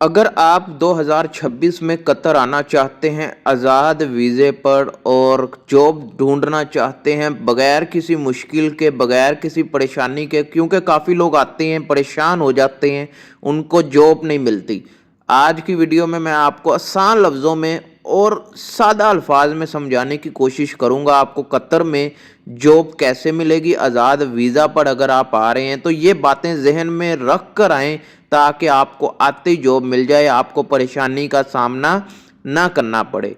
अगर आप 2026 में कतर आना चाहते हैं आज़ाद वीज़े पर और जॉब ढूंढना चाहते हैं बगैर किसी मुश्किल के बगैर किसी परेशानी के, क्योंकि काफ़ी लोग आते हैं परेशान हो जाते हैं, उनको जॉब नहीं मिलती। आज की वीडियो में मैं आपको आसान लफ्ज़ों में और सादा अल्फाज में समझाने की कोशिश करूंगा आपको कतर में जॉब कैसे मिलेगी आज़ाद वीज़ा पर। अगर आप आ रहे हैं तो ये बातें जहन में रख कर आएँ ताकि आपको आते ही जॉब मिल जाए, आपको परेशानी का सामना ना करना पड़े।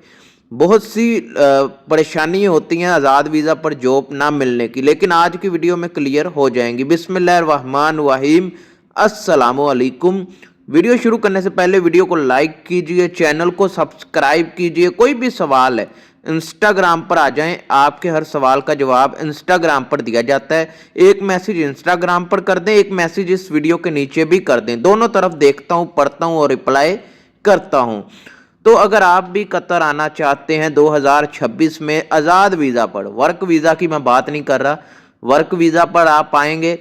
बहुत सी परेशानी होती हैं आज़ाद वीज़ा पर जॉब ना मिलने की, लेकिन आज की वीडियो में क्लियर हो जाएंगी। बिस्मिल्लाहिर्रहमानिर्रहीम, अस्सलामु अलैकुम। वीडियो शुरू करने से पहले वीडियो को लाइक कीजिए, चैनल को सब्सक्राइब कीजिए। कोई भी सवाल है इंस्टाग्राम पर आ जाएं, आपके हर सवाल का जवाब इंस्टाग्राम पर दिया जाता है। एक मैसेज इंस्टाग्राम पर कर दें, एक मैसेज इस वीडियो के नीचे भी कर दें, दोनों तरफ देखता हूं, पढ़ता हूं और रिप्लाई करता हूं। तो अगर आप भी कतर आना चाहते हैं 2026 में आज़ाद वीज़ा पर, वर्क वीज़ा की मैं बात नहीं कर रहा, वर्क वीज़ा पर आप आएंगे,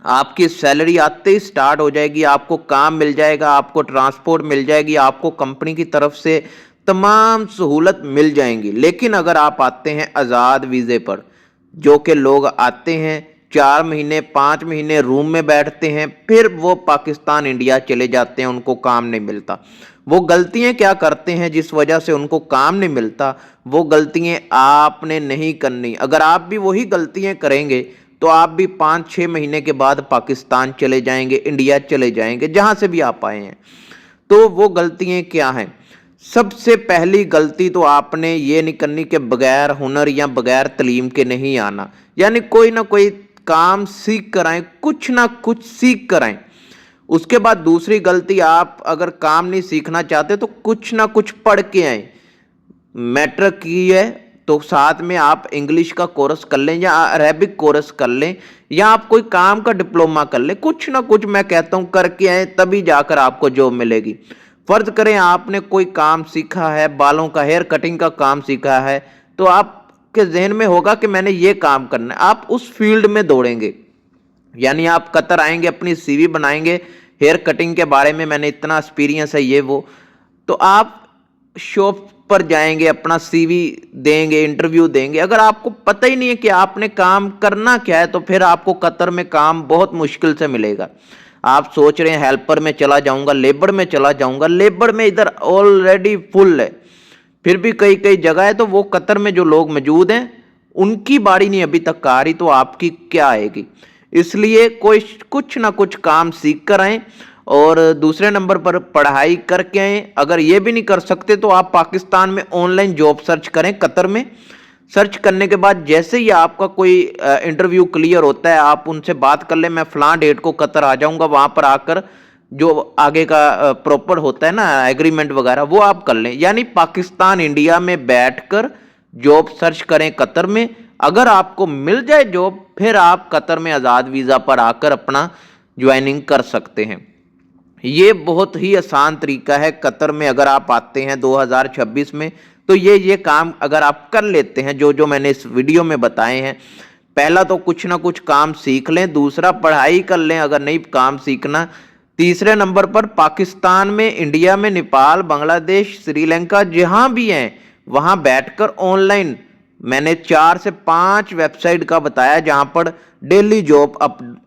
आपकी सैलरी आते ही स्टार्ट हो जाएगी, आपको काम मिल जाएगा, आपको ट्रांसपोर्ट मिल जाएगी, आपको कंपनी की तरफ से तमाम सहूलत मिल जाएंगी। लेकिन अगर आप आते हैं आज़ाद वीज़े पर, जो कि लोग आते हैं 4 महीने 5 महीने रूम में बैठते हैं, फिर वो पाकिस्तान इंडिया चले जाते हैं, उनको काम नहीं मिलता। वो गलतियां क्या करते हैं जिस वजह से उनको काम नहीं मिलता, वो गलतियां आपने नहीं करनी। अगर आप भी वही गलतियां करेंगे तो आप भी 5-6 महीने के बाद पाकिस्तान चले जाएंगे, इंडिया चले जाएंगे, जहां से भी आप आए हैं। तो वो गलतियां क्या हैं? सबसे पहली गलती तो आपने ये नहीं करनी कि बगैर हुनर या बगैर तालीम के नहीं आना, यानी कोई ना कोई काम सीख कर आए, कुछ ना कुछ सीख कर आए। उसके बाद दूसरी गलती, आप अगर काम नहीं सीखना चाहते तो कुछ ना कुछ पढ़ के आए। मैट्रिक की है तो साथ में आप इंग्लिश का कोर्स कर लें या अरेबिक कोर्स कर लें या आप कोई काम का डिप्लोमा कर लें, कुछ ना कुछ मैं कहता हूं करके आए, तभी जाकर आपको जॉब मिलेगी। फर्ज करें आपने कोई काम सीखा है, बालों का हेयर कटिंग का काम सीखा है, तो आपके जहन में होगा कि मैंने ये काम करना है, आप उस फील्ड में दौड़ेंगे। यानी आप कतर आएंगे, अपनी सीवी बनाएंगे, हेयर कटिंग के बारे में मैंने इतना एक्सपीरियंस है ये वो, तो आप शॉप पर जाएंगे, अपना सीवी देंगे, इंटरव्यू देंगे। अगर आपको पता ही नहीं है कि आपने काम करना क्या है तो फिर आपको कतर में काम बहुत मुश्किल से मिलेगा। आप सोच रहे हैं हेल्पर में चला जाऊंगा, लेबर में चला जाऊंगा, लेबर में इधर ऑलरेडी फुल है। फिर भी कई कई जगह है, तो वो कतर में जो लोग मौजूद हैं उनकी बारी नहीं अभी तक आ रही, तो आपकी क्या आएगी? इसलिए कोई कुछ ना कुछ काम सीख कर आए और दूसरे नंबर पर पढ़ाई करके आए। अगर ये भी नहीं कर सकते तो आप पाकिस्तान में ऑनलाइन जॉब सर्च करें। कतर में सर्च करने के बाद जैसे ही आपका कोई इंटरव्यू क्लियर होता है, आप उनसे बात कर लें, मैं फलां डेट को कतर आ जाऊंगा, वहां पर आकर जो आगे का प्रॉपर होता है ना एग्रीमेंट वगैरह, वो आप कर लें। यानी पाकिस्तान इंडिया में बैठकर जॉब सर्च करें कतर में। अगर आपको मिल जाए जॉब, फिर आप कतर में आज़ाद वीज़ा पर आकर अपना ज्वाइनिंग कर सकते हैं। ये बहुत ही आसान तरीका है। कतर में अगर आप आते हैं 2026 में तो ये काम अगर आप कर लेते हैं जो जो मैंने इस वीडियो में बताए हैं, पहला तो कुछ ना कुछ काम सीख लें, दूसरा पढ़ाई कर लें अगर नहीं काम सीखना, तीसरे नंबर पर पाकिस्तान में, इंडिया में, नेपाल, बांग्लादेश, श्रीलंका जहां भी हैं वहां बैठकर ऑनलाइन, मैंने 4 से 5 वेबसाइट का बताया जहां पर डेली जॉब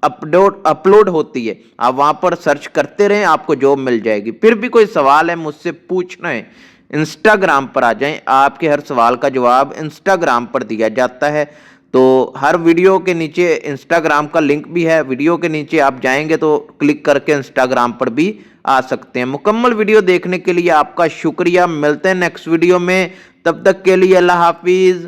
अपलोड होती है। आप वहां पर सर्च करते रहें, आपको जॉब मिल जाएगी। फिर भी कोई सवाल है मुझसे पूछना है, इंस्टाग्राम पर आ जाएं, आपके हर सवाल का जवाब इंस्टाग्राम पर दिया जाता है। तो हर वीडियो के नीचे इंस्टाग्राम का लिंक भी है, वीडियो के नीचे आप जाएंगे तो क्लिक करके इंस्टाग्राम पर भी आ सकते हैं। मुकम्मल वीडियो देखने के लिए आपका शुक्रिया। मिलते हैं नेक्स्ट वीडियो में, तब तक के लिए अल्लाह हाफिज़।